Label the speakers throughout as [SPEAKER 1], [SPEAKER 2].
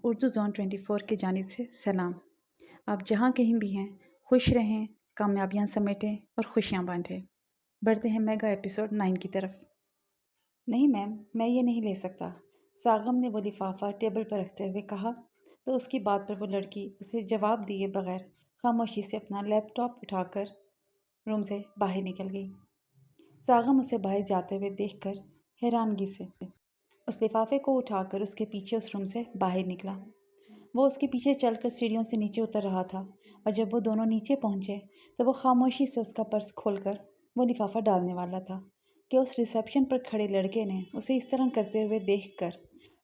[SPEAKER 1] Urdu zone 24 کی جانب سے سلام۔ آپ جہاں کہیں بھی ہیں خوش رہیں، کامیابیاں سمیٹیں اور خوشیاں بانٹیں۔ بڑھتے ہیں میگا ایپیسوڈ 9 کی طرف۔ نہیں میم، میں یہ نہیں لے سکتا، ساغم نے وہ لفافہ ٹیبل پر رکھتے ہوئے کہا تو اس کی بات پر وہ لڑکی اسے جواب دیے بغیر خاموشی سے اپنا لیپ ٹاپ اٹھا کر روم سے باہر نکل گئی۔ ساغم اسے باہر جاتے ہوئے دیکھ کر حیرانگی سے اس لفافے کو اٹھا کر اس کے پیچھے اس روم سے باہر نکلا۔ وہ اس کے پیچھے چل کر سیڑھیوں سے نیچے اتر رہا تھا اور جب وہ دونوں نیچے پہنچے تو وہ خاموشی سے اس کا پرس کھول کر وہ لفافہ ڈالنے والا تھا کہ اس ریسیپشن پر کھڑے لڑکے نے اسے اس طرح کرتے ہوئے دیکھ کر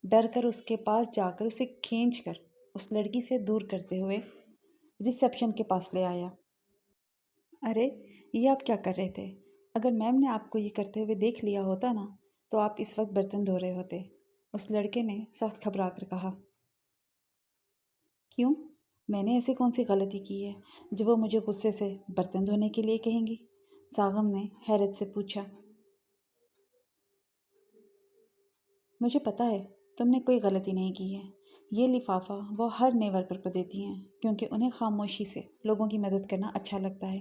[SPEAKER 1] ڈر کر اس کے پاس جا کر اسے کھینچ کر اس لڑکی سے دور کرتے ہوئے ریسیپشن کے پاس لے آیا۔ ارے یہ آپ کیا کر رہے تھے؟ اگر میم نے آپ کو یہ کرتے ہوئے دیکھ لیا ہوتا نا تو آپ اس وقت برتن دھو رہے ہوتے، اس لڑکے نے سخت گھبرا کر کہا۔ کیوں؟ میں نے ایسی کون سی غلطی کی ہے جو وہ مجھے غصے سے برتن دھونے کے لیے کہیں گی؟ ساغم نے حیرت سے پوچھا۔ مجھے پتہ ہے تم نے کوئی غلطی نہیں کی ہے۔ یہ لفافہ وہ ہر نئے ورکر کو دیتی ہیں کیونکہ انہیں خاموشی سے لوگوں کی مدد کرنا اچھا لگتا ہے،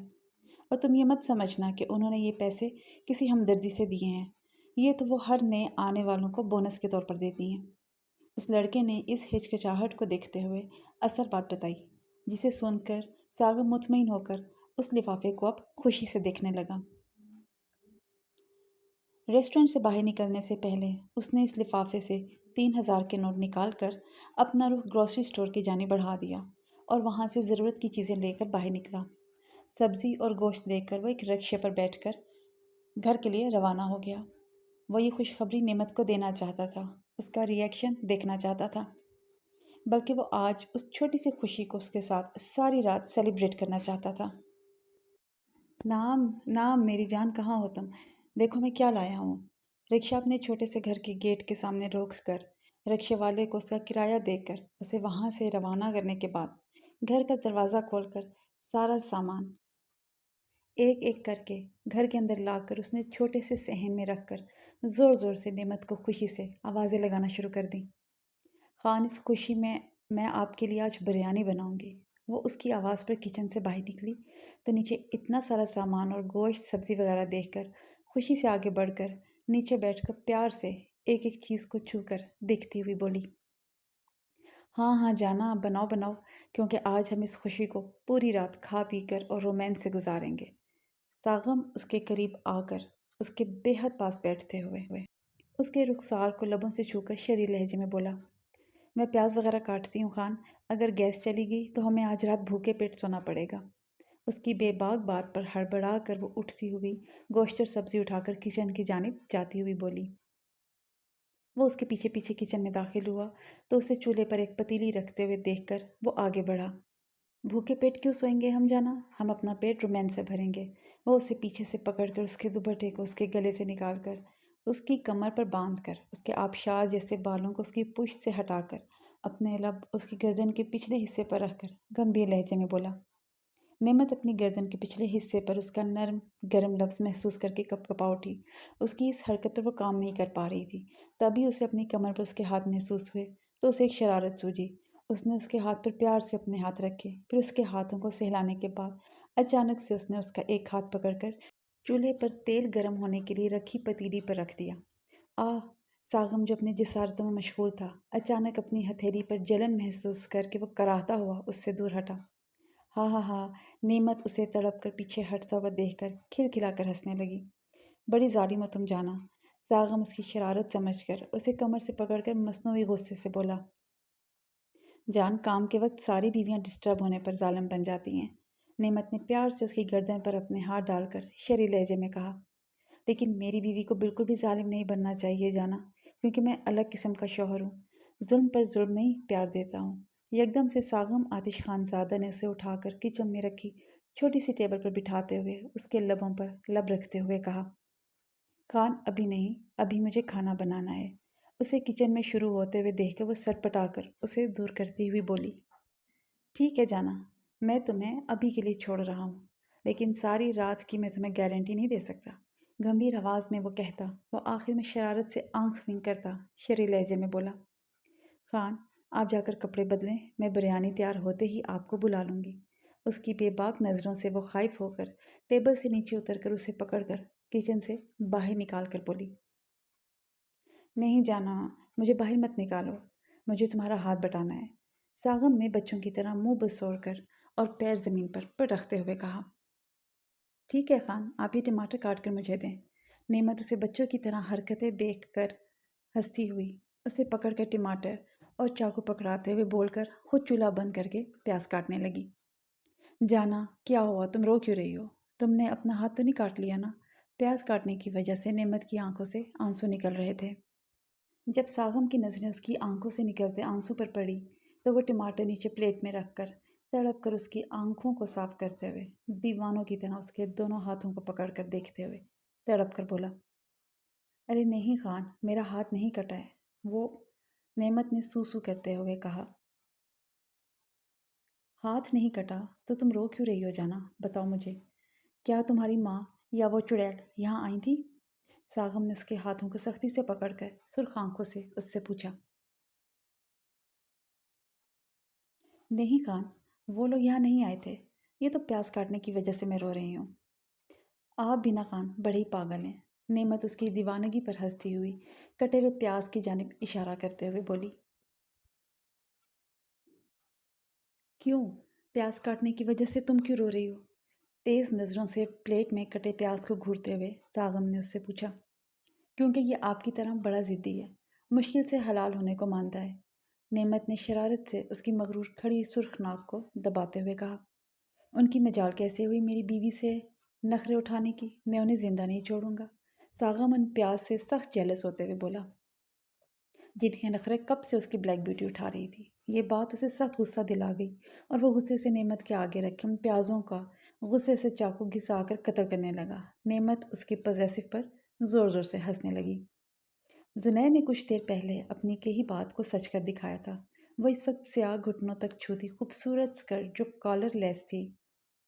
[SPEAKER 1] اور تم یہ مت سمجھنا کہ انہوں نے یہ پیسے کسی ہمدردی سے دیے ہیں، یہ تو وہ ہر نئے آنے والوں کو بونس کے طور پر دیتی ہیں۔ اس لڑکے نے اس ہچکچاہٹ کو دیکھتے ہوئے اصل بات بتائی، جسے سن کر ساغم مطمئن ہو کر اس لفافے کو اب خوشی سے دیکھنے لگا۔ ریسٹورنٹ سے باہر نکلنے سے پہلے اس نے اس لفافے سے 3000 کے نوٹ نکال کر اپنا رخ گروسری اسٹور کی جانب بڑھا دیا اور وہاں سے ضرورت کی چیزیں لے کر باہر نکلا۔ سبزی اور گوشت لے کر وہ ایک رکشے پر بیٹھ کر گھر کے لیے روانہ ہو گیا۔ وہ یہ خوشخبری نعمت کو دینا چاہتا تھا، اس کا ری ایکشن دیکھنا چاہتا تھا، بلکہ وہ آج اس چھوٹی سی خوشی کو اس کے ساتھ ساری رات سیلیبریٹ کرنا چاہتا تھا۔ نام میری جان، کہاں ہو تم؟ دیکھو میں کیا لایا ہوں۔ رکشہ اپنے چھوٹے سے گھر کے گیٹ کے سامنے روک کر رکشے والے کو اس کا کرایہ دے کر اسے وہاں سے روانہ کرنے کے بعد گھر کا دروازہ کھول کر سارا سامان ایک ایک کر کے گھر کے اندر لا کر اس نے چھوٹے سے صحن میں رکھ کر زور زور سے نعمت کو خوشی سے آوازیں لگانا شروع کر دیں۔ خان، اس خوشی میں آپ کے لیے آج بریانی بناؤں گی۔ وہ اس کی آواز پر کچن سے باہر نکلی تو نیچے اتنا سارا سامان اور گوشت سبزی وغیرہ دیکھ کر خوشی سے آگے بڑھ کر نیچے بیٹھ کر پیار سے ایک ایک چیز کو چھو کر دیکھتی ہوئی بولی، ہاں ہاں جانا، بناؤ بناؤ، کیونکہ آج ہم اس خوشی کو پوری رات کھا پی کر اور رومانس سے گزاریں گے۔ ساغم اس کے قریب آ کر اس کے بے حد پاس بیٹھتے ہوئے اس کے رخسار کو لبوں سے چھو کر شریر لہجے میں بولا، میں پیاز وغیرہ کاٹتی ہوں خان، اگر گیس چلی گئی تو ہمیں آج رات بھوکے پیٹ سونا پڑے گا۔ اس کی بے باک بات پر ہڑبڑا کر وہ اٹھتی ہوئی گوشت اور سبزی اٹھا کر کچن کی جانب جاتی ہوئی بولی۔ وہ اس کے پیچھے پیچھے کچن میں داخل ہوا تو اسے چولہے پر ایک پتیلی رکھتے ہوئے دیکھ کر وہ آگے بڑھا۔ بھوکے پیٹ کیوں سوئیں گے ہم جانا، ہم اپنا پیٹ رومانس سے بھریں گے۔ وہ اسے پیچھے سے پکڑ کر اس کے دوپٹے کو اس کے گلے سے نکال کر اس کی کمر پر باندھ کر اس کے آبشار جیسے بالوں کو اس کی پشت سے ہٹا کر اپنے لب اس کی گردن کے پچھلے حصے پر رکھ کر گمبھیر لہجے میں بولا۔ نعمت اپنی گردن کے پچھلے حصے پر اس کا نرم گرم لفظ محسوس کر کے کپ کپا اٹھی۔ اس کی اس حرکت پر وہ کام نہیں کر پا رہی تھی، تبھی اسے اپنی کمر پر اس کے ہاتھ محسوس ہوئے تو اسے ایک شرارت سوجی۔ اس نے اس کے ہاتھ پر پیار سے اپنے ہاتھ رکھے، پھر اس کے ہاتھوں کو سہلانے کے بعد اچانک سے اس نے اس کا ایک ہاتھ پکڑ کر چولہے پر تیل گرم ہونے کے لیے رکھی پتیلی پر رکھ دیا۔ ساغم جو اپنی جسارتوں میں مشغول تھا اچانک اپنی ہتھیلی پر جلن محسوس کر کے وہ کراہتا ہوا اس سے دور ہٹا۔ ہاں ہاں ہاں، نعمت اسے تڑپ کر پیچھے ہٹتا ہوا دیکھ کر کھلکھلا کر ہنسنے لگی۔ بڑی ظالم ہو تم جانا، ساغم اس کی شرارت سمجھ کر اسے کمر سے پکڑ کر مصنوعی غصے سے بولا۔ جان، کام کے وقت ساری بیویاں ڈسٹرب ہونے پر ظالم بن جاتی ہیں، نعمت نے پیار سے اس کی گردن پر اپنے ہاتھ ڈال کر شرری لہجے میں کہا۔ لیکن میری بیوی کو بالکل بھی ظالم نہیں بننا چاہیے جانا، کیونکہ میں الگ قسم کا شوہر ہوں، ظلم پر ظلم نہیں پیار دیتا ہوں۔ یکدم سے ساغم آتش خان زادہ نے اسے اٹھا کر کچن میں رکھی چھوٹی سی ٹیبل پر بٹھاتے ہوئے اس کے لبوں پر لب رکھتے ہوئے کہا، خان ابھی نہیں، ابھی مجھے کھانا بنانا ہے۔ اسے کچن میں شروع ہوتے ہوئے دیکھ کر وہ سٹ پٹا کر اسے دور کرتی ہوئی بولی، ٹھیک ہے جانا، میں تمہیں ابھی کے لیے چھوڑ رہا ہوں، لیکن ساری رات کی میں تمہیں گارنٹی نہیں دے سکتا۔ گمبھیر آواز میں وہ کہتا، وہ آخر میں شرارت سے آنکھ ونک کرتا شرری لہجے میں بولا، خان آپ جا کر کپڑے بدلیں، میں بریانی تیار ہوتے ہی آپ کو بلا لوں گی۔ اس کی بے باک نظروں سے وہ خائف ہو کر ٹیبل سے نیچے اتر کر اسے پکڑ کر کچن سے باہر نکال کر بولی، نہیں جانا، مجھے باہر مت نکالو، مجھے تمہارا ہاتھ بٹانا ہے۔ ساغم نے بچوں کی طرح منہ بسوڑ کر اور پیر زمین پر رکھتے ہوئے کہا، ٹھیک ہے خان، آپ یہ ٹماٹر کاٹ کر مجھے دیں۔ نعمت اسے بچوں کی طرح حرکتیں دیکھ کر ہنستی ہوئی اسے پکڑ کر ٹماٹر اور چاقو پکڑاتے ہوئے بول کر خود چولہا بند کر کے پیاز کاٹنے لگی۔ جانا، کیا ہوا، تم رو کیوں رہی ہو؟ تم نے اپنا ہاتھ تو نہیں کاٹ لیا نا؟ پیاز کاٹنے کی وجہ سے نعمت کی آنکھوں سے آنسو نکل رہے تھے۔ جب ساغم کی نظریں اس کی آنکھوں سے نکلتے آنسو پر پڑی تو وہ ٹماٹر نیچے پلیٹ میں رکھ کر تڑپ کر اس کی آنکھوں کو صاف کرتے ہوئے دیوانوں کی طرح اس کے دونوں ہاتھوں کو پکڑ کر دیکھتے ہوئے تڑپ کر بولا، ارے نہیں خان، میرا ہاتھ نہیں کٹا ہے وہ۔ نعمت نے سو سو کرتے ہوئے کہا، ہاتھ نہیں کٹا تو تم رو کیوں رہی ہو جانا؟ بتاؤ مجھے، کیا تمہاری ماں یا وہ چڑیل یہاں آئی تھی؟ ساغم نے اس کے ہاتھوں کو سختی سے پکڑ کر سرخ آنکھوں سے اس سے پوچھا۔ نہیں خان، وہ لوگ یہاں نہیں آئے تھے، یہ تو پیاز کاٹنے کی وجہ سے میں رو رہی ہوں۔ آپ بنا خان بڑے ہی پاگل ہیں۔ نعمت اس کی دیوانگی پر ہنستی ہوئی کٹے ہوئے پیاز کی جانب اشارہ کرتے ہوئے بولی، کیوں؟ پیاز کاٹنے کی وجہ سے تم کیوں رو رہی ہو؟ تیز نظروں سے پلیٹ میں کٹے پیاز کو گھورتے ہوئے ساغم نے اس سے پوچھا، کیونکہ یہ آپ کی طرح بڑا ضدی ہے، مشکل سے حلال ہونے کو مانتا ہے۔ نعمت نے شرارت سے اس کی مغرور کھڑی سرخ ناک کو دباتے ہوئے کہا، ان کی مجال کیسے ہوئی میری بیوی سے نخرے اٹھانے کی؟ میں انہیں زندہ نہیں چھوڑوں گا۔ ساغم ان پیاز سے سخت جیلس ہوتے ہوئے بولا، جن کے نخرے کب سے اس کی بلیک بیوٹی اٹھا رہی تھی۔ یہ بات اسے سخت غصہ دلا گئی اور وہ غصے سے نعمت کے آگے رکھے ان پیازوں کا غصے سے چاقو گھسا کر قتل کرنے لگا۔ نعمت اس کی پوزیسو پر زور زور سے ہنسنے لگی۔ زنیر نے کچھ دیر پہلے اپنی کہی بات کو سچ کر دکھایا تھا۔ وہ اس وقت سیاہ گھٹنوں تک چھوتی خوبصورت سکرٹ جو کالر لیس تھی،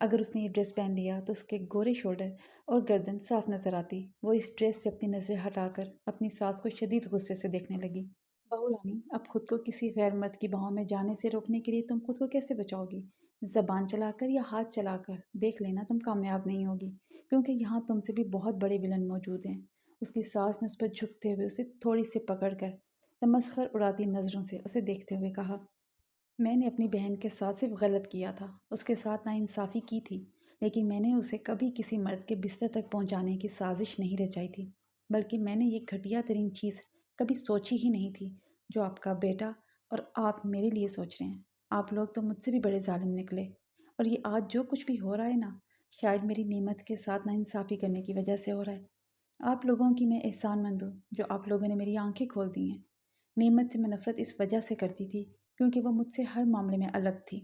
[SPEAKER 1] اگر اس نے یہ ڈریس پہن لیا تو اس کے گورے شولڈر اور گردن صاف نظر آتی۔ وہ اس ڈریس سے اپنی نظریں ہٹا کر اپنی ساس کو شدید غصے سے دیکھنے لگی۔ بہو رانی، اب خود کو کسی غیر مرد کی باہوں میں جانے سے روکنے کے لیے تم خود کو کیسے بچاؤ گی؟ زبان چلا کر یا ہاتھ چلا کر دیکھ لینا، تم کامیاب نہیں ہوگی، کیونکہ یہاں تم سے بھی بہت بڑے ولن موجود ہیں۔ اس کی ساس نے اس پر جھکتے ہوئے اسے تھوڑی سی پکڑ کر تمسخر اڑاتی نظروں سے اسے دیکھتے ہوئے کہا، میں نے اپنی بہن کے ساتھ صرف غلط کیا تھا، اس کے ساتھ ناانصافی کی تھی، لیکن میں نے اسے کبھی کسی مرد کے بستر تک پہنچانے کی سازش نہیں رچائی تھی، بلکہ میں نے یہ گھٹیا ترین چیز کبھی سوچی ہی نہیں تھی جو آپ کا بیٹا اور آپ میرے لیے سوچ رہے ہیں۔ آپ لوگ تو مجھ سے بھی بڑے ظالم نکلے، اور یہ آج جو کچھ بھی ہو رہا ہے نا، شاید میری نعمت کے ساتھ ناانصافی کرنے کی وجہ سے ہو رہا ہے۔ آپ لوگوں کی میں احسان مند ہوں جو آپ لوگوں نے میری آنکھیں کھول دی ہیں۔ نعمت سے میں نفرت اس وجہ سے کرتی تھی کیونکہ وہ مجھ سے ہر معاملے میں الگ تھی،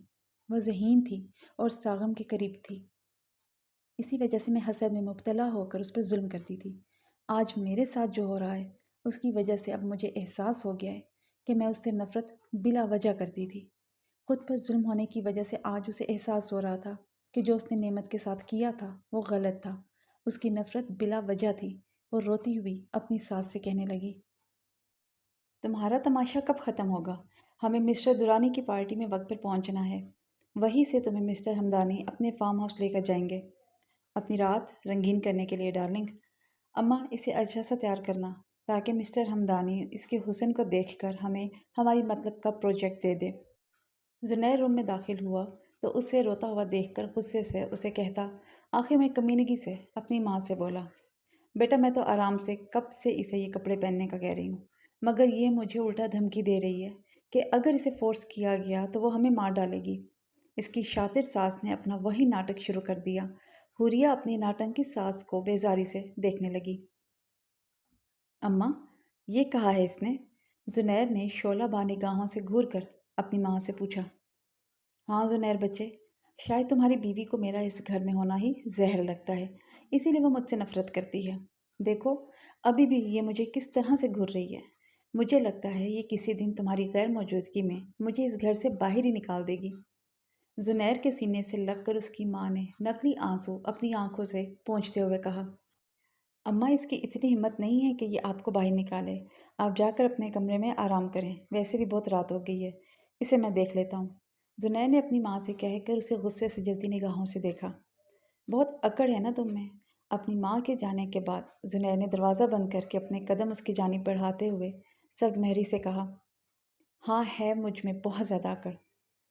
[SPEAKER 1] وہ ذہین تھی اور ساغم کے قریب تھی۔ اسی وجہ سے میں حسد میں مبتلا ہو کر اس پر ظلم کرتی تھی۔ آج میرے ساتھ جو ہو رہا ہے اس کی وجہ سے اب مجھے احساس ہو گیا ہے کہ میں اس سے نفرت بلا وجہ کرتی تھی۔ خود پر ظلم ہونے کی وجہ سے آج اسے احساس ہو رہا تھا کہ جو اس نے نعمت کے ساتھ کیا تھا وہ غلط تھا۔ اس کی نفرت بلا وجہ تھی۔ وہ روتی ہوئی اپنی ساس سے کہنے لگی، تمہارا تماشا کب ختم ہوگا؟ ہمیں مسٹر دورانی کی پارٹی میں وقت پر پہنچنا ہے، وہیں سے تمہیں مسٹر ہمدانی اپنے فارم ہاؤس لے کر جائیں گے اپنی رات رنگین کرنے کے لیے ڈارلنگ۔ اماں، اسے اچھا سا تیار کرنا تاکہ مسٹر ہمدانی اس کے حسن کو دیکھ کر ہمیں ہماری مطلب کا پروجیکٹ دے دے۔ زنیر روم میں داخل ہوا تو اسے روتا ہوا دیکھ کر غصے سے اسے کہتا، آخر میں کمینگی سے اپنی ماں سے بولا، بیٹا میں تو آرام سے کب سے اسے یہ کپڑے پہننے کا کہہ رہی ہوں، مگر یہ مجھے الٹا دھمکی دے رہی ہے کہ اگر اسے فورس کیا گیا تو وہ ہمیں مار ڈالے گی۔ اس کی شاطر ساس نے اپنا وہی ناٹک شروع کر دیا۔ حوریہ اپنی ناٹنکی ساس کو بیزاری سے دیکھنے لگی۔ اماں، یہ کہا ہے اس نے؟ زنیر نے شعلہ بہ نگاہوں سے گھور کر اپنی ماں سے پوچھا۔ ہاں زنیر بچے، شاید تمہاری بیوی کو میرا اس گھر میں ہونا ہی زہر لگتا ہے، اسی لیے وہ مجھ سے نفرت کرتی ہے۔ دیکھو ابھی بھی یہ مجھے کس طرح سے گھور رہی ہے۔ مجھے لگتا ہے یہ کسی دن تمہاری غیر موجودگی میں مجھے اس گھر سے باہر ہی نکال دے گی۔ زنیر کے سینے سے لگ کر اس کی ماں نے نقلی آنسو اپنی آنکھوں سے پونچھتے ہوئے کہا، اماں اس کی اتنی ہمت نہیں ہے کہ یہ آپ کو باہر نکالے۔ آپ جا کر اپنے کمرے میں آرام کریں، ویسے بھی بہت رات ہو گئی ہے۔ اسے میں دیکھ لیتا ہوں۔ زنیر نے اپنی ماں سے کہہ کر اسے غصے سے جلتی نگاہوں سے دیکھا۔ بہت اکڑ ہے نا تم میں۔ اپنی ماں کے جانے کے بعد زنیر نے دروازہ بند کر کے اپنے قدم اس کی جانب بڑھاتے ہوئے سرد مہری سے کہا، ہاں ہے مجھ میں بہت زیادہ اکڑ۔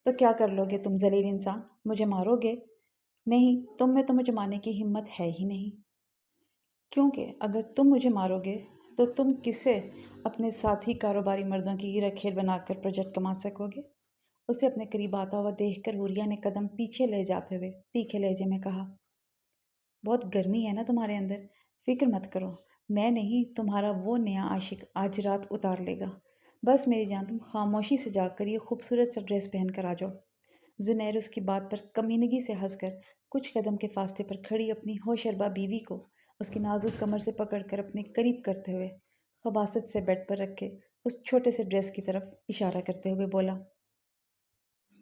[SPEAKER 1] تو کیا کر لو گے تم ذلیل انسان؟ مجھے مارو گے؟ نہیں، تم میں تو مجھے مارنے کی ہمت ہے ہی نہیں۔ کیونکہ اگر تم مجھے مارو گے تو تم کسے اپنے ساتھی کاروباری مردوں کی رکھیل بنا کر پروجیکٹ کما سکو گے؟ اسے اپنے قریب آتا ہوا دیکھ کر حوریہ نے قدم پیچھے لے جاتے ہوئے تیکھے لہجے میں کہا، بہت گرمی ہے نا تمہارے اندر، فکر مت کرو، میں نہیں تمہارا وہ نیا عاشق آج رات اتار لے گا۔ بس میری جان تم خاموشی سے جا کر یہ خوبصورت سا ڈریس پہن کر آ جاؤ۔ زنیر اس کی بات پر کمینگی سے ہنس کر کچھ قدم کے فاصلے پر کھڑی اپنی ہوشربا بیوی کو اس کی نازک کمر سے پکڑ کر اپنے قریب کرتے ہوئے خباثت سے بیڈ پر رکھے اس چھوٹے سے ڈریس کی طرف اشارہ کرتے ہوئے بولا،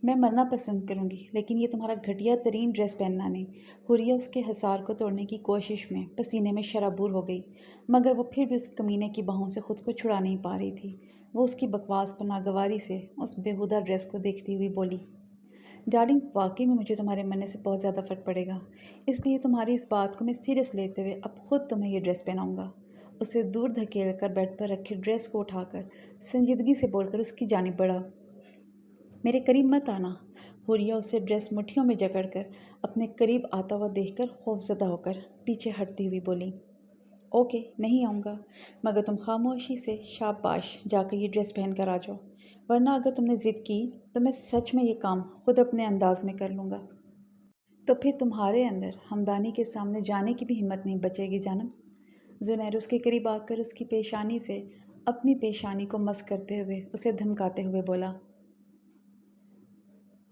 [SPEAKER 1] میں مرنا پسند کروں گی لیکن یہ تمہارا گھٹیا ترین ڈریس پہننا نہیں۔ حوریہ اس کے حصار کو توڑنے کی کوشش میں پسینے میں شرابور ہو گئی، مگر وہ پھر بھی اس کمینے کی باہوں سے خود کو چھڑا نہیں پا رہی تھی۔ وہ اس کی بکواس پر ناگواری سے اس بیہودہ ڈریس کو دیکھتی ہوئی بولی، ڈارلنگ واقعی میں مجھے تمہارے مرنے سے بہت زیادہ فرق پڑے گا، اس لیے تمہاری اس بات کو میں سیریس لیتے ہوئے اب خود تمہیں یہ ڈریس پہناؤں گا۔ اسے دور دھکیل کر بیڈ پر رکھے ڈریس کو اٹھا کر سنجیدگی سے بول کر اس کی جانب بڑھا، میرے قریب مت آنا۔ حوریہ اسے ڈریس مٹھیوں میں جکڑ کر اپنے قریب آتا ہوا دیکھ کر خوفزدہ ہو کر پیچھے ہٹتی ہوئی بولی، اوکے نہیں آؤں گا، مگر تم خاموشی سے شاباش جا کر یہ ڈریس پہن کر آ جاؤ، ورنہ اگر تم نے ضد کی تو میں سچ میں یہ کام خود اپنے انداز میں کر لوں گا۔ تو پھر تمہارے اندر ہمدانی کے سامنے جانے کی بھی ہمت نہیں بچے گی جانم۔ زنیر اس کے قریب آ کر اس کی پیشانی سے اپنی پیشانی کو مس کرتے ہوئے اسے دھمکاتے ہوئے بولا۔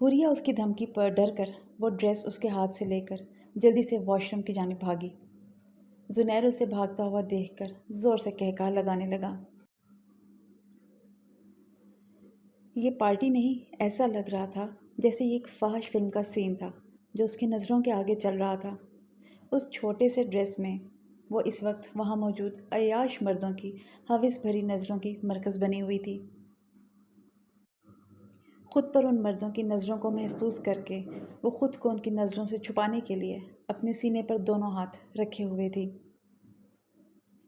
[SPEAKER 1] حوریہ اس کی دھمکی پر ڈر کر وہ ڈریس اس کے ہاتھ سے لے کر جلدی سے واش روم کی جانب بھاگی۔ زنیر اسے بھاگتا ہوا دیکھ کر زور سے کہکہا لگانے لگا، یہ پارٹی نہیں، ایسا لگ رہا تھا جیسے یہ ایک فحش فلم کا سین تھا جو اس کی نظروں کے آگے چل رہا تھا۔ اس چھوٹے سے ڈریس میں وہ اس وقت وہاں موجود عیاش مردوں کی ہوس بھری نظروں کی مرکز بنی ہوئی تھی۔ خود پر ان مردوں کی نظروں کو محسوس کر کے وہ خود کو ان کی نظروں سے چھپانے کے لیے اپنے سینے پر دونوں ہاتھ رکھے ہوئے تھی۔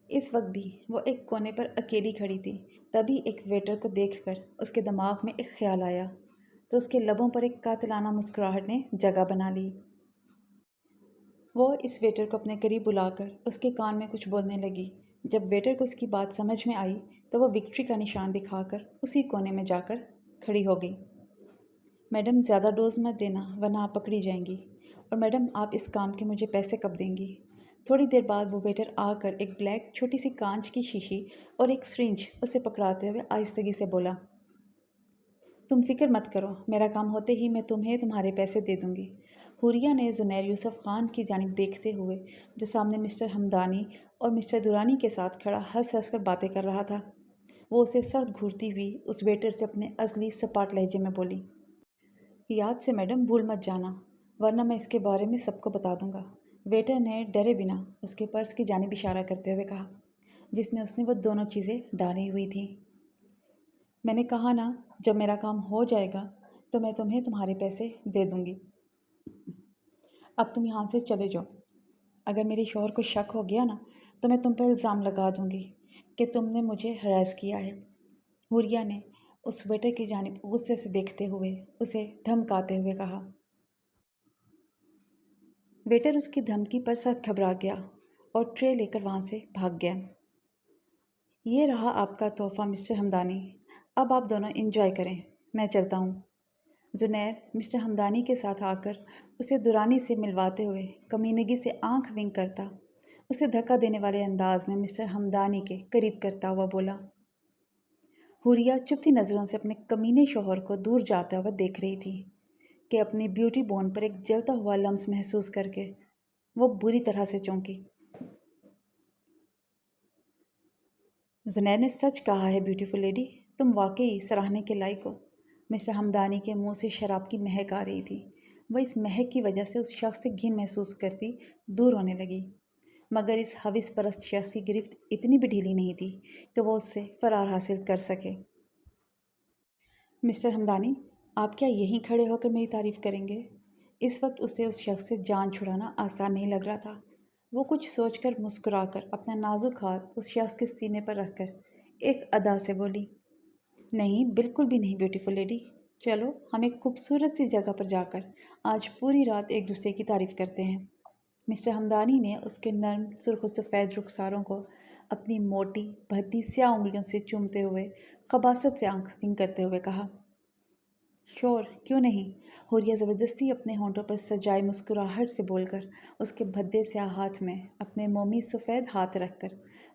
[SPEAKER 1] اس وقت بھی وہ ایک کونے پر اکیلی کھڑی تھی، تبھی ایک ویٹر کو دیکھ کر اس کے دماغ میں ایک خیال آیا تو اس کے لبوں پر ایک قاتلانہ مسکراہٹ نے جگہ بنا لی۔ وہ اس ویٹر کو اپنے قریب بلا کر اس کے کان میں کچھ بولنے لگی۔ جب ویٹر کو اس کی بات سمجھ میں آئی تو وہ وکٹری کا نشان دکھا کر اسی کونے میں جا کر کھڑی ہو گئی۔ میڈم زیادہ ڈوز مت دینا ورنہ آپ پکڑی جائیں گی، اور میڈم آپ اس کام کے مجھے پیسے کب دیں گی؟ تھوڑی دیر بعد وہ ویٹر آ کر ایک بلیک چھوٹی سی کانچ کی شیشی اور ایک سرنج اسے پکڑاتے ہوئے آہستگی سے بولا، تم فکر مت کرو، میرا کام ہوتے ہی میں تمہیں تمہارے پیسے دے دوں گی۔ حوریہ نے زنیر یوسف خان کی جانب دیکھتے ہوئے جو سامنے مسٹر ہمدانی اور مسٹر درانی کے ساتھ کھڑا ہنس ہنس کر باتیں کر رہا تھا، وہ اسے سخت گھورتی ہوئی اس ویٹر سے اپنے اصلی سپاٹ لہجے میں بولی، یاد سے میڈم بھول مت جانا ورنہ میں اس کے بارے میں سب کو بتا دوں گا۔ ویٹر نے ڈرے بنا اس کے پرس کی جانب اشارہ کرتے ہوئے کہا جس میں اس نے وہ دونوں چیزیں ڈالی ہوئی تھیں، میں نے کہا نا جب میرا کام ہو جائے گا تو میں تمہیں تمہارے پیسے دے دوں گی۔ اب تم یہاں سے چلے جاؤ، اگر میرے شوہر کو شک ہو گیا نا تو میں تم پر الزام لگا دوں گی کہ تم نے مجھے ہراس کیا ہے۔ حوریہ نے اس ویٹر کی جانب غصے سے دیکھتے ہوئے اسے دھمکاتے ہوئے کہا۔ ویٹر اس کی دھمکی پر سخت گھبرا گیا اور ٹرے لے کر وہاں سے بھاگ گیا۔ یہ رہا آپ کا تحفہ مسٹر ہمدانی، اب آپ دونوں انجوائے کریں، میں چلتا ہوں۔ زنیر مسٹر ہمدانی کے ساتھ آ کر اسے درانی سے ملواتے ہوئے کمینگی سے آنکھ ونک کرتا اسے دھکا دینے والے انداز میں مسٹر ہمدانی کے قریب کرتا ہوا بولا۔ حوریہ چپتی نظروں سے اپنے کمینے شوہر کو دور جاتا ہوا دیکھ رہی تھی کہ اپنی بیوٹی بون پر ایک جلتا ہوا لمس محسوس کر کے وہ بری طرح سے چونکی۔ زنیر نے سچ کہا ہے بیوٹیفل لیڈی، تم واقعی سراہنے کے لائق ہو۔ مسٹر ہمدانی کے منہ سے شراب کی مہک آ رہی تھی، وہ اس مہک کی وجہ سے اس شخص سے گھن محسوس کرتی دور ہونے لگی، مگر اس ہوس پرست شخص کی گرفت اتنی بھی ڈھیلی نہیں تھی کہ وہ اس سے فرار حاصل کر سکے۔ مسٹر ہمدانی، آپ کیا یہیں کھڑے ہو کر میری تعریف کریں گے؟ اس وقت اسے اس شخص سے جان چھڑانا آسان نہیں لگ رہا تھا۔ وہ کچھ سوچ کر مسکرا کر اپنا نازک ہاتھ اس شخص کے سینے پر رکھ کر ایک ادا سے بولی، نہیں، بالکل بھی نہیں بیوٹیفل لیڈی۔ چلو ہم ایک خوبصورت سی جگہ پر جا کر آج پوری رات ایک دوسرے کی تعریف کرتے ہیں۔ مسٹر ہمدانی نے اس کے نرم سرخ و سفید رخساروں کو اپنی موٹی بھدی سیاہ انگلیوں سے چومتے ہوئے خباثت سے آنکھ ونگ کرتے ہوئے کہا، شور، کیوں نہیں؟ حوریہ زبردستی اپنے ہونٹوں پر سجائے مسکراہٹ سے بول کر اس کے بھدے سیاہ ہاتھ میں اپنے مومی سفید ہاتھ رکھ کر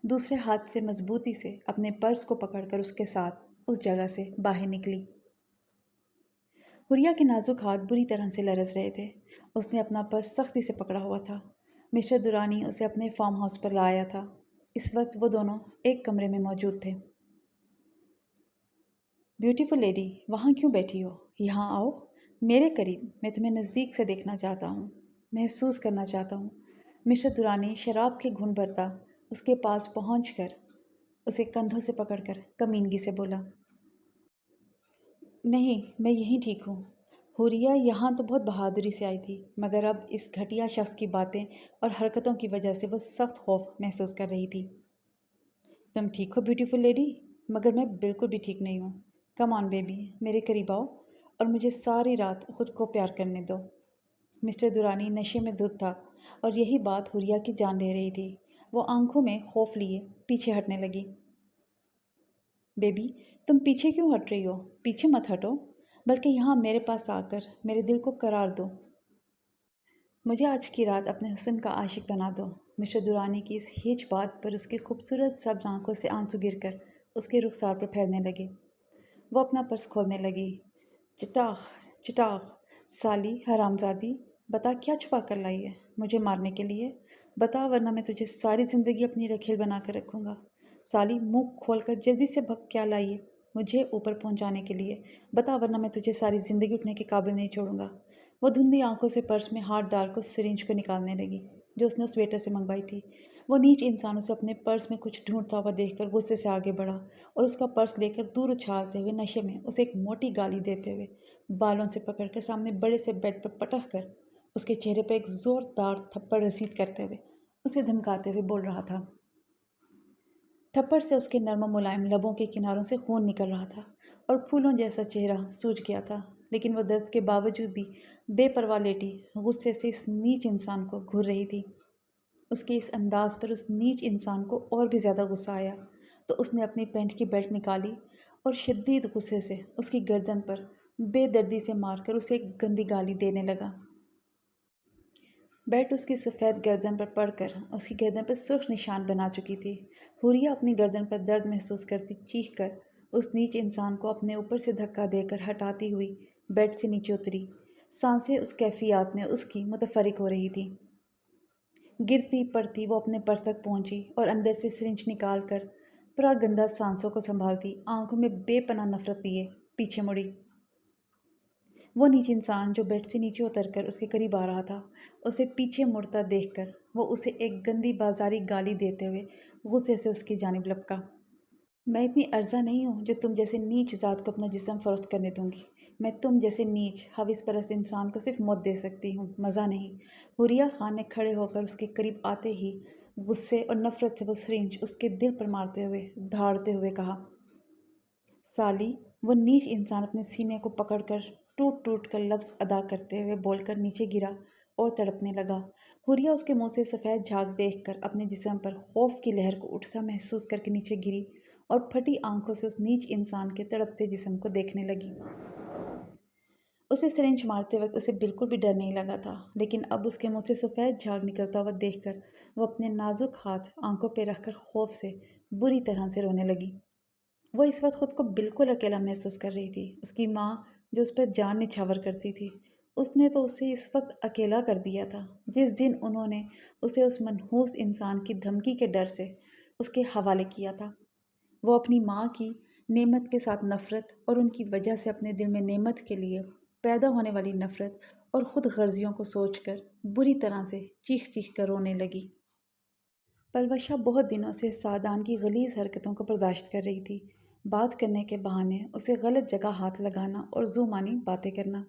[SPEAKER 1] دوسرے ہاتھ سے مضبوطی سے اپنے پرس کو پکڑ کر اس کے ساتھ اس جگہ سے باہر نکلی۔ حوریہ کے نازک ہاتھ بری طرح سے لرز رہے تھے۔ اس نے اپنا پرس سختی سے پکڑا ہوا تھا۔ مسٹر درانی اسے اپنے فارم ہاؤس پر لایا تھا۔ اس وقت وہ دونوں ایک کمرے میں موجود تھے۔ بیوٹیفل لیڈی، وہاں کیوں بیٹھی ہو؟ یہاں آؤ، میرے قریب، میں تمہیں نزدیک سے دیکھنا چاہتا ہوں، محسوس کرنا چاہتا ہوں۔ مسٹر درانی شراب کے گھن بھرتا اس کے پاس پہنچ کر اسے کندھوں سے پکڑ کر کمینگی سے بولا، نہیں، میں یہیں ٹھیک ہوں۔ حوریہ یہاں تو بہت بہادری سے آئی تھی، مگر اب اس گھٹیا شخص کی باتیں اور حرکتوں کی وجہ سے وہ سخت خوف محسوس کر رہی تھی۔ تم ٹھیک ہو بیوٹیفل لیڈی؟ مگر میں بالکل بھی ٹھیک نہیں ہوں۔ کم آن بیبی، میرے قریب آؤ اور مجھے ساری رات خود کو پیار کرنے دو۔ مسٹر درانی نشے میں دھت تھا اور یہی بات حوریہ کی جان لے رہی تھی۔ وہ آنکھوں میں خوف لیے پیچھے ہٹنے لگی۔ بیبی، تم پیچھے کیوں ہٹ رہی ہو؟ پیچھے مت ہٹو، بلکہ یہاں میرے پاس آ کر میرے دل کو قرار دو۔ مجھے آج کی رات اپنے حسن کا عاشق بنا دو۔ مسٹر درانی کی اس ہیچ بات پر اس کی خوبصورت سبز آنکھوں سے آنسو گر کر اس کے رخسار پر پھیلنے لگے۔ وہ اپنا پرس کھولنے لگی۔ چٹاخ چٹاخ، سالی حرامزادی، بتا کیا چھپا کر لائی ہے؟ مجھے مارنے کے لیے؟ بتا ورنہ میں تجھے ساری زندگی اپنی رکھیل بنا کر رکھوں گا۔ سالی، منہ کھول کر جلدی سے بھگ کیا لائی ہے؟ مجھے اوپر پہنچانے کے لیے؟ بتا ورنہ میں تجھے ساری زندگی اٹھنے کے قابل نہیں چھوڑوں گا۔ وہ دھندلی آنکھوں سے پرس میں ہاتھ ڈال کر سرنج کو نکالنے لگی جو اس نے اس ویٹر سے منگوائی تھی۔ وہ نیچ انسان اسے اپنے پرس میں کچھ ڈھونڈتا ہوا دیکھ کر غصے سے آگے بڑھا اور اس کا پرس لے کر دور اچھالتے ہوئے نشے میں اسے ایک موٹی گالی دیتے ہوئے بالوں سے پکڑ کر سامنے بڑے سے بیڈ پر پٹک کر اس کے چہرے پر ایک زوردار تھپڑ رسید کرتے ہوئے اسے دھمکاتے ہوئے بول رہا تھا۔ تھپڑ سے اس کے نرم و ملائم لبوں کے کناروں سے خون نکل رہا تھا اور پھولوں جیسا چہرہ سوج گیا تھا، لیکن وہ درد کے باوجود بھی بے پرواہ لیٹی غصے سے اس نیچ انسان کو گھور رہی تھی۔ اس کے اس انداز پر اس نیچ انسان کو اور بھی زیادہ غصہ آیا تو اس نے اپنی پینٹ کی بیلٹ نکالی اور شدید غصے سے اس کی گردن پر بے دردی سے مار کر اسے ایک گندی گالی دینے لگا۔ بیلٹ اس کی سفید گردن پر پڑ کر اس کی گردن پر سرخ نشان بنا چکی تھی۔ حوریہ اپنی گردن پر درد محسوس کرتی چیخ کر اس نیچ انسان کو اپنے اوپر سے دھکا دے کر ہٹاتی ہوئی بیڈ سے نیچے اتری۔ سانسیں اس کیفیات میں اس کی متفرق ہو رہی تھیں۔ گرتی پڑتی وہ اپنے پرس تک پہنچی اور اندر سے سرنج نکال کر پراگندہ سانسوں کو سنبھالتی آنکھوں میں بے پناہ نفرت لیے پیچھے مڑی۔ وہ نیچ انسان جو بیڈ سے نیچے اتر کر اس کے قریب آ رہا تھا، اسے پیچھے مڑتا دیکھ کر وہ اسے ایک گندی بازاری گالی دیتے ہوئے غصے سے اس کی جانب لپکا۔ میں اتنی ارزہ نہیں ہوں جو تم جیسے نیچ ذات کو اپنا جسم فروخت کرنے دوں گی۔ میں تم جیسے نیچ حوث پرست انسان کو صرف موت دے سکتی ہوں، مزہ نہیں۔ حوریہ خان نے کھڑے ہو کر اس کے قریب آتے ہی غصے اور نفرت سے وہ سرنج اس کے دل پر مارتے ہوئے دھاڑتے ہوئے کہا، سالی۔ وہ نیچ انسان اپنے سینے کو پکڑ کر ٹوٹ ٹوٹ کر لفظ ادا کرتے ہوئے بول کر نیچے گرا اور تڑپنے لگا۔ حوریہ اس کے منہ سے سفید جھاگ دیکھ کر اپنے جسم پر خوف کی لہر کو اٹھتا محسوس کر کے نیچے گری اور پھٹی آنکھوں سے اس نیچ انسان کے تڑپتے جسم کو دیکھنے لگی۔ اسے سرنج مارتے وقت اسے بالکل بھی ڈر نہیں لگا تھا، لیکن اب اس کے منہ سے سفید جھاگ نکلتا ہوا دیکھ کر وہ اپنے نازک ہاتھ آنکھوں پہ رکھ کر خوف سے بری طرح سے رونے لگی۔ وہ اس وقت خود کو بالکل اکیلا محسوس کر رہی تھی۔ اس کی ماں جو اس پر جان نچھاور کرتی تھی، اس نے تو اسے اس وقت اکیلا کر دیا تھا جس دن انہوں نے اسے اس منحوس انسان کی دھمکی کے ڈر سے اس کے حوالے کیا تھا۔ وہ اپنی ماں کی نعمت کے ساتھ نفرت اور ان کی وجہ سے اپنے دل میں نعمت کے لیے پیدا ہونے والی نفرت اور خود غرضیوں کو سوچ کر بری طرح سے چیخ چیخ کر رونے لگی۔ پلوشہ بہت دنوں سے سعدان کی غلیظ حرکتوں کو برداشت کر رہی تھی، بات کرنے کے بہانے اسے غلط جگہ ہاتھ لگانا اور زومانی باتیں کرنا۔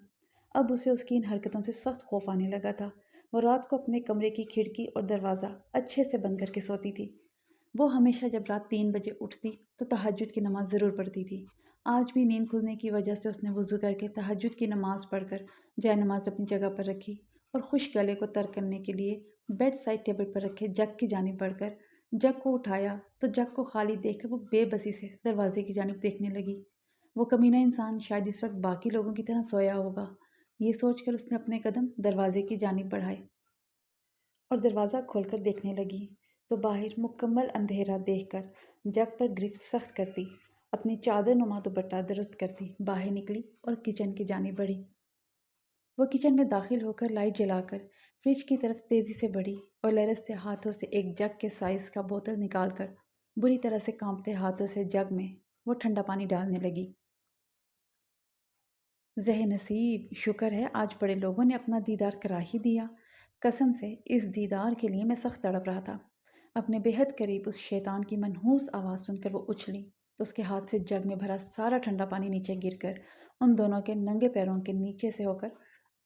[SPEAKER 1] اب اسے اس کی ان حرکتوں سے سخت خوف آنے لگا تھا۔ وہ رات کو اپنے کمرے کی کھڑکی اور دروازہ اچھے سے بند کر کے سوتی تھی۔ وہ ہمیشہ جب رات 3 بجے اٹھتی تو تہجد کی نماز ضرور پڑھتی تھی۔ آج بھی نیند کھلنے کی وجہ سے اس نے وضو کر کے تہجد کی نماز پڑھ کر جائے نماز اپنی جگہ پر رکھی اور خشک گلے کو تر کرنے کے لیے بیڈ سائڈ ٹیبل پر رکھے جگ کی جانب بڑھ کر جگ کو اٹھایا تو جگ کو خالی دیکھ کر وہ بے بسی سے دروازے کی جانب دیکھنے لگی۔ وہ کمینہ انسان شاید اس وقت باقی لوگوں کی طرح سویا ہوگا۔ یہ سوچ کر اس نے اپنے قدم دروازے کی جانب بڑھائے اور دروازہ کھول کر دیکھنے لگی تو باہر مکمل اندھیرا دیکھ کر جگ پر گرفت سخت کرتی، اپنی چادر نما دوپٹہ درست کرتی باہر نکلی اور کچن کی جانب بڑھی۔ وہ کچن میں داخل ہو کر لائٹ جلا کر فریج کی طرف تیزی سے بڑھی اور لرزتے ہاتھوں سے ایک جگ کے سائز کا بوتل نکال کر بری طرح سے کانپتے ہاتھوں سے جگ میں وہ ٹھنڈا پانی ڈالنے لگی۔ زہ نصیب، شکر ہے آج بڑے لوگوں نے اپنا دیدار کرا ہی دیا۔ قسم سے اس دیدار کے لیے میں سخت تڑپ رہا تھا۔ اپنے بے حد قریب اس شیطان کی منحوس آواز سن کر وہ اچھلی تو اس کے ہاتھ سے جگ میں بھرا سارا ٹھنڈا پانی نیچے گر کر ان دونوں کے ننگے پیروں کے نیچے سے ہو کر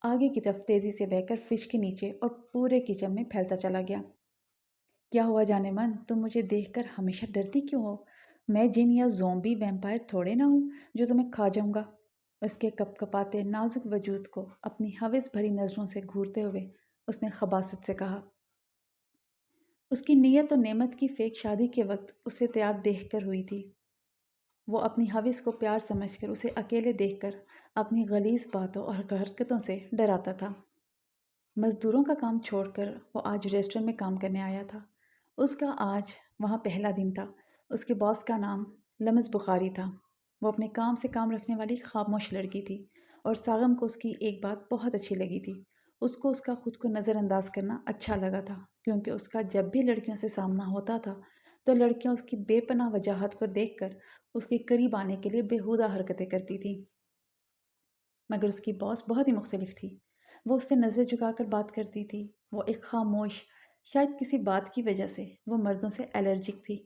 [SPEAKER 1] آگے کی طرف تیزی سے بہہ کر فریج کے نیچے اور پورے کچن میں پھیلتا چلا گیا۔ کیا ہوا جانے من، تم مجھے دیکھ کر ہمیشہ ڈرتی کیوں ہو؟ میں جن یا زومبی ویمپائر تھوڑے نہ ہوں جو تمہیں کھا جاؤں گا۔ اس کے کپ کپاتے نازک وجود کو اپنی ہوس بھری نظروں سے گھورتے ہوئے اس نے خباثت سے کہا۔ اس کی نیت و نعمت کی فیک شادی کے وقت اسے تیار دیکھ کر ہوئی تھی۔ وہ اپنی ہوس کو پیار سمجھ کر اسے اکیلے دیکھ کر اپنی غلیظ باتوں اور حرکتوں سے ڈراتا تھا۔ مزدوروں کا کام چھوڑ کر وہ آج ریسٹورنٹ میں کام کرنے آیا تھا۔ اس کا آج وہاں پہلا دن تھا۔ اس کے باس کا نام لمس بخاری تھا۔ وہ اپنے کام سے کام رکھنے والی خاموش لڑکی تھی اور ساغم کو اس کی ایک بات بہت اچھی لگی تھی۔ اس کو اس کا خود کو نظر انداز کرنا اچھا لگا تھا کیونکہ اس کا جب بھی لڑکیوں سے سامنا ہوتا تھا تو لڑکیاں اس کی بے پناہ وجاہت کو دیکھ کر اس کے قریب آنے کے لیے بیہودہ حرکتیں کرتی تھیں۔ مگر اس کی باس بہت ہی مختلف تھی۔ وہ اس سے نظر جھکا کر بات کرتی تھی۔ وہ ایک خاموش، شاید کسی بات کی وجہ سے وہ مردوں سے الرجک تھی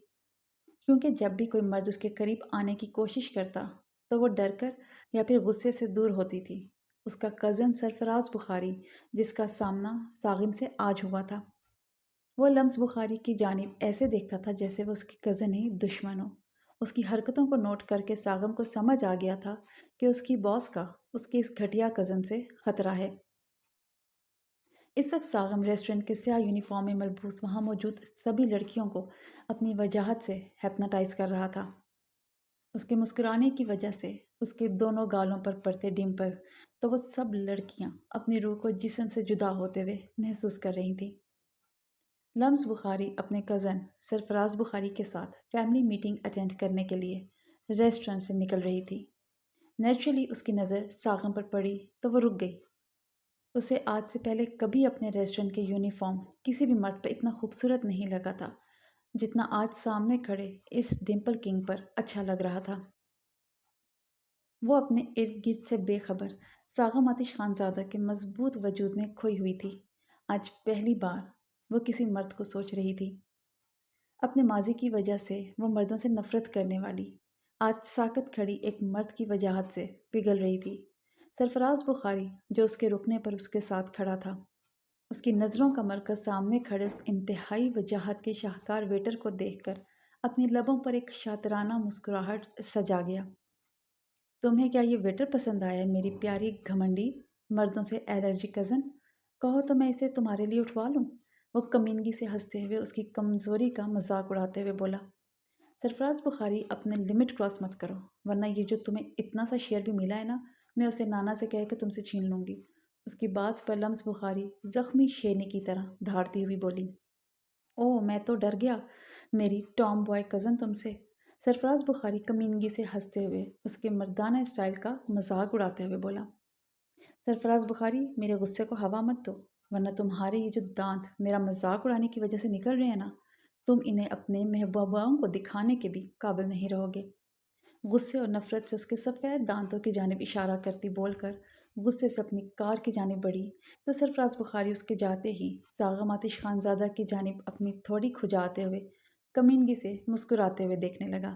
[SPEAKER 1] کیونکہ جب بھی کوئی مرد اس کے قریب آنے کی کوشش کرتا تو وہ ڈر کر یا پھر غصے سے دور ہوتی تھی۔ اس کا کزن سرفراز بخاری جس کا سامنا ساغم سے آج ہوا تھا، وہ لمس بخاری کی جانب ایسے دیکھتا تھا جیسے وہ اس کی کزن ہی دشمن ہو۔ اس کی حرکتوں کو نوٹ کر کے ساغم کو سمجھ آ گیا تھا کہ اس کی باس کا اس کے اس گھٹیا کزن سے خطرہ ہے۔ اس وقت ساغم ریسٹورنٹ کے سیاہ یونیفارم میں ملبوس وہاں موجود سبھی لڑکیوں کو اپنی وجاہت سے ہپناٹائز کر رہا تھا۔ اس کے مسکرانے کی وجہ سے اس کے دونوں گالوں پر پڑتے ڈمپل تو وہ سب لڑکیاں اپنی روح کو جسم سے جدا ہوتے ہوئے محسوس کر رہی تھیں۔ لمس بخاری اپنے کزن سرفراز بخاری کے ساتھ فیملی میٹنگ اٹینڈ کرنے کے لیے ریسٹورنٹ سے نکل رہی تھی۔ نیچرلی اس کی نظر ساغم پر پڑی تو وہ رک گئی۔ اسے آج سے پہلے کبھی اپنے ریسٹورنٹ کے یونیفارم کسی بھی مرد پہ اتنا خوبصورت نہیں لگا تھا جتنا آج سامنے کھڑے اس ڈمپل کنگ پر اچھا لگ رہا تھا۔ وہ اپنے ارد گرد سے بے خبر ساغم آتش خانزادہ کے مضبوط وجود میں کھوئی ہوئی تھی۔ آج پہلی بار وہ کسی مرد کو سوچ رہی تھی۔ اپنے ماضی کی وجہ سے وہ مردوں سے نفرت کرنے والی آج ساکت کھڑی ایک مرد کی وجاہت سے پگھل رہی تھی۔ سرفراز بخاری جو اس کے رکنے پر اس کے ساتھ کھڑا تھا، اس کی نظروں کا مرکز سامنے کھڑے اس انتہائی وجاہت کے شاہکار ویٹر کو دیکھ کر اپنی لبوں پر ایک شاطرانہ مسکراہٹ سجا گیا۔ تمہیں کیا یہ ویٹر پسند آیا ہے میری پیاری گھمنڈی مردوں سے الرجی کزن؟ کہو تو میں اسے تمہارے لیے اٹھوا لوں۔ وہ کمینگی سے ہنستے ہوئے اس کی کمزوری کا مذاق اڑاتے ہوئے بولا۔ سرفراز بخاری اپنے لمٹ کراس مت کرو ورنہ یہ جو تمہیں اتنا سا شیئر بھی ملا ہے نا، میں اسے نانا سے کہہ کے تم سے چھین لوں گی۔ اس کی بات پر لمس بخاری زخمی شیرنی کی طرح دھاڑتی ہوئی بولی۔ اوہ میں تو ڈر گیا میری ٹام بوائے کزن تم سے۔ سرفراز بخاری کمینگی سے ہنستے ہوئے اس کے مردانہ اسٹائل کا مذاق اڑاتے ہوئے بولا۔ سرفراز بخاری میرے غصے کو ہوا مت دو ورنہ تمہارے یہ جو دانت میرا مذاق اڑانے کی وجہ سے نکل رہے ہیں نا، تم انہیں اپنے محبوباؤں کو دکھانے کے بھی قابل نہیں رہو گے۔ غصے اور نفرت سے اس کے سفید دانتوں کی جانب اشارہ کرتی بول کر غصے سے اپنی کار کی جانب بڑھی تو سرفراز بخاری اس کے جاتے ہی ساغم آتش خانزادہ کی جانب اپنی تھوڑی کھجاتے ہوئے کمینگی سے مسکراتے ہوئے دیکھنے لگا۔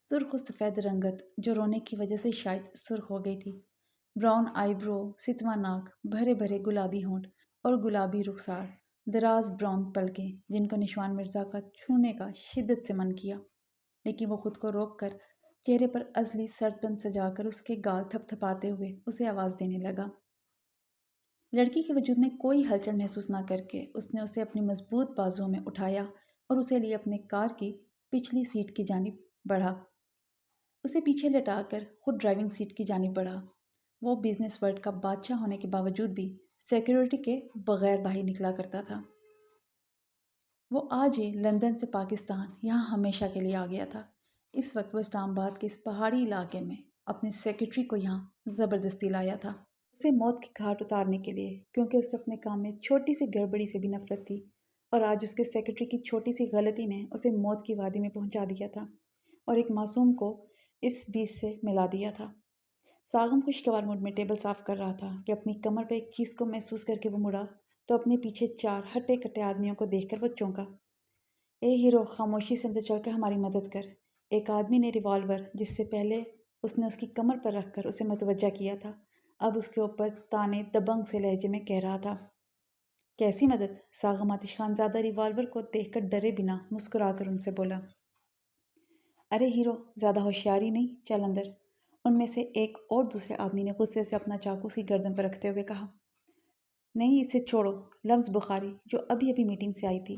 [SPEAKER 1] سرخ و سفید رنگت جو رونے کی وجہ سے شاید سرخ ہو گئی تھی، براؤن آئی برو، ستواں ناک، بھرے بھرے گلابی ہونٹ اور گلابی رخسار، دراز براؤن پلکیں جن کو نشوان مرزا کا چھونے کا شدت سے من کیا، لیکن وہ خود کو روک کر چہرے پر ازلی سرد پن سجا کر اس کے گال تھپ تھپاتے ہوئے اسے آواز دینے لگا۔ لڑکی کے وجود میں کوئی ہلچل محسوس نہ کر کے اس نے اسے اپنی مضبوط بازوؤں میں اٹھایا اور اسے لیے اپنے کار کی پچھلی سیٹ کی جانب بڑھا، اسے پیچھے لٹا کر خود ڈرائیونگ سیٹ کی جانب بڑھا۔ وہ بزنس ورلڈ کا بادشاہ ہونے کے باوجود بھی سیکیورٹی کے بغیر باہر نکلا کرتا تھا۔ وہ آج ہی لندن سے پاکستان یہاں ہمیشہ کے لیے آ گیا تھا۔ اس وقت وہ اسلام آباد کے اس پہاڑی علاقے میں اپنے سیکیٹری کو یہاں زبردستی لایا تھا، اسے موت کی گھاٹ اتارنے کے لیے، کیونکہ اسے اپنے کام میں چھوٹی سی گڑبڑی سے بھی نفرت تھی، اور آج اس کے سیکیٹری کی چھوٹی سی غلطی نے اسے موت کی وادی میں پہنچا دیا تھا اور ایک معصوم کو اس بیچ سے ملا دیا تھا۔ ساغم خوشگوار موڈ میں ٹیبل صاف کر رہا تھا کہ اپنی کمر پر ایک چیز کو محسوس کر کے وہ مڑا تو اپنے پیچھے 4 ہٹے کٹے آدمیوں کو دیکھ کر وہ چونکا۔ اے ہیرو، خاموشی سے اندر چل کر ہماری مدد کر، ایک آدمی نے ریوالور جس سے پہلے اس نے اس کی کمر پر رکھ کر اسے متوجہ کیا تھا، اب اس کے اوپر تانے دبنگ سے لہجے میں کہہ رہا تھا۔ کیسی مدد؟ ساغم آتش خان زادہ ریوالور کو دیکھ کر ڈرے بنا مسکرا کر ان سے بولا۔ ارے ہیرو، زیادہ ہوشیاری نہیں، چل اندر، ان میں سے ایک اور دوسرے آدمی نے غصے سے اپنا چاقو اس کی گردن پر رکھتے ہوئے کہا۔ نہیں، اسے چھوڑو، لمز بخاری جو ابھی ابھی میٹنگ سے آئی تھی،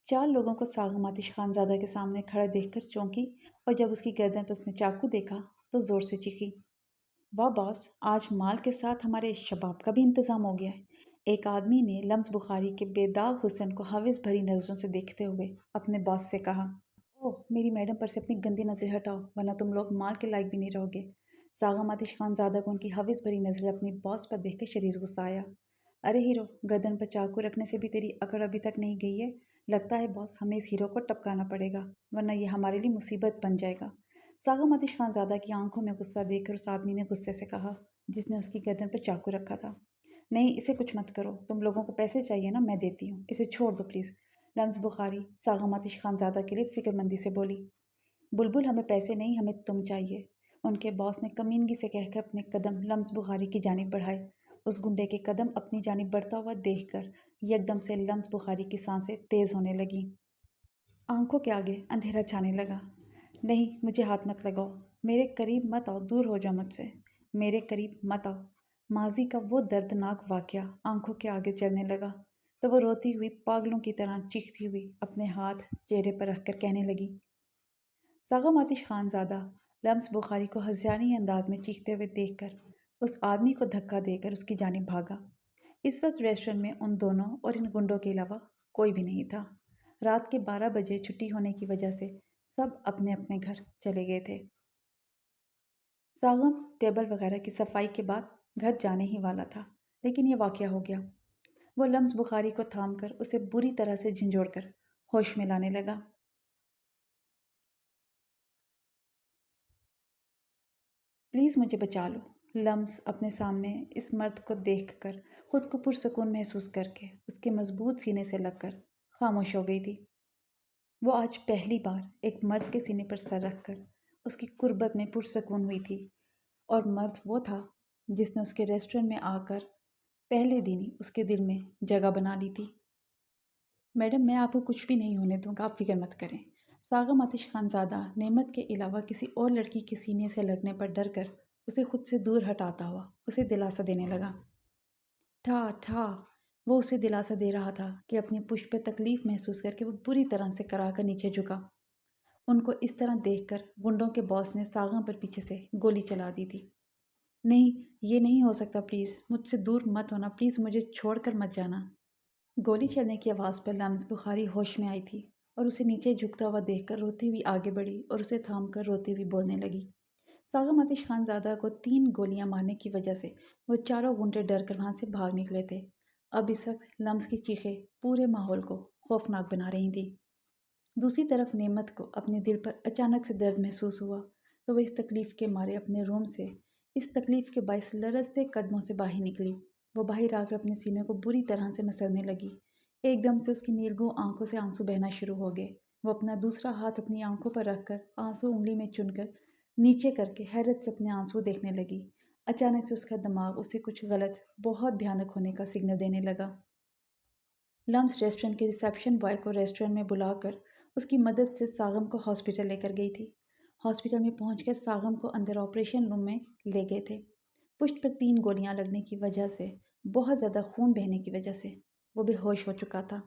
[SPEAKER 1] 4 لوگوں کو ساغم آتش خان زادہ کے سامنے کھڑا دیکھ کر چونکی اور جب اس کی گردن پر اس نے چاقو دیکھا تو زور سے چیخی۔ واہ باس، آج مال کے ساتھ ہمارے شباب کا بھی انتظام ہو گیا ہے۔ ایک آدمی نے لمز بخاری کے بے داغ حسن کو ہوس بھری نظروں سے دیکھتے ہوئے اپنے باس سے کہا۔ اوہ، میری میڈم پر سے اپنی گندی نظر ہٹاؤ ورنہ تم لوگ مال کے لائق بھی نہیں رہو گے۔ ساغم آتش خان زادہ کو ان کی ہوس بھری نظریں اپنی باس پر دیکھ کے شدید غصہ آیا۔ ارے ہیرو، گردن پر چاقو رکھنے سے بھی تیری اکڑ ابھی تک نہیں گئی ہے؟ لگتا ہے باس ہمیں اس ہیرو کو ٹپکانا پڑے گا ورنہ یہ ہمارے لیے مصیبت بن جائے گا۔ ساغم آتش خان زادہ کی آنکھوں میں غصہ دیکھ کر اس آدمی نے غصے سے کہا جس نے اس کی گردن پر چاقو رکھا تھا۔ نہیں، اسے کچھ مت کرو، تم لوگوں کو پیسے چاہیے نا، میں دیتی ہوں، اسے چھوڑ دو پلیز۔ لمز بخاری ساغم آتش خان زادہ کے لیے فکر مندی سے بولی۔ بلبل، ہمیں پیسے نہیں، ہمیں تم چاہیے، ان کے باس نے کمینگی سے کہہ کر اپنے قدم لمز بخاری کی جانب بڑھائے۔ اس گنڈے کے قدم اپنی جانب بڑھتا ہوا دیکھ کر یکدم سے لمز بخاری کی سانسیں تیز ہونے لگیں، آنکھوں کے آگے اندھیرا چھانے لگا۔ نہیں، مجھے ہاتھ مت لگاؤ، میرے قریب مت آؤ، دور ہو جاؤ مجھ سے، میرے قریب مت آؤ۔ ماضی کا وہ دردناک واقعہ آنکھوں کے آگے چلنے لگا تو وہ روتی ہوئی پاگلوں کی طرح چیختی ہوئی اپنے ہاتھ چہرے پر رکھ کر کہنے لگی۔ ساغم آتش خان زادہ لمز بخاری کو ہذیانی انداز میں چیختے ہوئے دیکھ کر اس آدمی کو دھکا دے کر اس کی جانب بھاگا۔ اس وقت ریسٹورنٹ میں ان دونوں اور ان گنڈوں کے علاوہ کوئی بھی نہیں تھا۔ رات کے 12 بجے چھٹی ہونے کی وجہ سے سب اپنے اپنے گھر چلے گئے تھے۔ ساغم ٹیبل وغیرہ کی صفائی کے بعد گھر جانے ہی والا تھا، لیکن یہ واقعہ ہو گیا۔ وہ لمز بخاری کو تھام کر اسے بری طرح سے جھنجھوڑ کر ہوش میں لانے لگا۔ پلیز مجھے بچا لو۔ لمز اپنے سامنے اس مرد کو دیکھ کر خود کو پرسکون محسوس کر کے اس کے مضبوط سینے سے لگ کر خاموش ہو گئی تھی۔ وہ آج پہلی بار ایک مرد کے سینے پر سر رکھ کر اس کی قربت میں پرسکون ہوئی تھی، اور مرد وہ تھا جس نے اس کے ریسٹورنٹ میں آ کر پہلے دن ہی اس کے دل میں جگہ بنا لی تھی۔ میڈم، میں آپ کو کچھ بھی نہیں ہونے دوں گا، آپ فکر مت کریں۔ ساغم آتش خان زادہ نعمت کے علاوہ کسی اور لڑکی کے سینے سے لگنے پر ڈر کر اسے خود سے دور ہٹاتا ہوا اسے دلاسا دینے لگا۔ ٹھا ٹھا، وہ اسے دلاسا دے رہا تھا کہ اپنی پشت پہ تکلیف محسوس کر کے وہ بری طرح سے کرا کر نیچے جھکا۔ ان کو اس طرح دیکھ کر گنڈوں کے باس نے ساغم پر پیچھے سے گولی چلا دی تھی۔ نہیں، یہ نہیں ہو سکتا، پلیز مجھ سے دور مت ہونا، پلیز مجھے چھوڑ کر مت جانا۔ گولی چلنے کی آواز پر لمز بخاری ہوش میں آئی تھی اور اسے نیچے جھکتا ہوا دیکھ کر روتی ہوئی آگے بڑھی اور اسے تھام کر روتی ہوئی بولنے لگی۔ ساغم آتش خان زادہ کو 3 گولیاں مارنے کی وجہ سے وہ چاروں گنڈے ڈر کر وہاں سے بھاگ نکلے تھے۔ اب اس وقت لمز کی چیخیں پورے ماحول کو خوفناک بنا رہی تھیں۔ دوسری طرف نعمت کو اپنے دل پر اچانک سے درد محسوس ہوا تو وہ اس تکلیف کے مارے اپنے روم سے اس تکلیف کے باعث لرزتے قدموں سے باہر نکلی۔ وہ باہر آ کر اپنے سینے کو بری طرح سے مسلنے لگی۔ ایک دم سے اس کی نیلگوں آنکھوں سے آنسو بہنا شروع ہو گئے وہ اپنا دوسرا ہاتھ اپنی آنکھوں پر رکھ کر آنسو انگلی میں چن کر نیچے کر کے حیرت سے اپنے آنسو دیکھنے لگی۔ اچانک سے اس کا دماغ اسے کچھ غلط، بہت بھیانک ہونے کا سگنل دینے لگا۔ لمس ریسٹورنٹ کے ریسیپشن بوائے کو ریسٹورنٹ میں بلا کر اس کی مدد سے ساغم کو ہاسپٹل لے کر گئی تھی۔ ہاسپٹل میں پہنچ کر ساغم کو اندر آپریشن روم میں لے گئے تھے۔ پشت پر 3 گولیاں لگنے کی وجہ سے، بہت زیادہ خون بہنے کی وجہ سے وہ بے ہوش ہو چکا تھا۔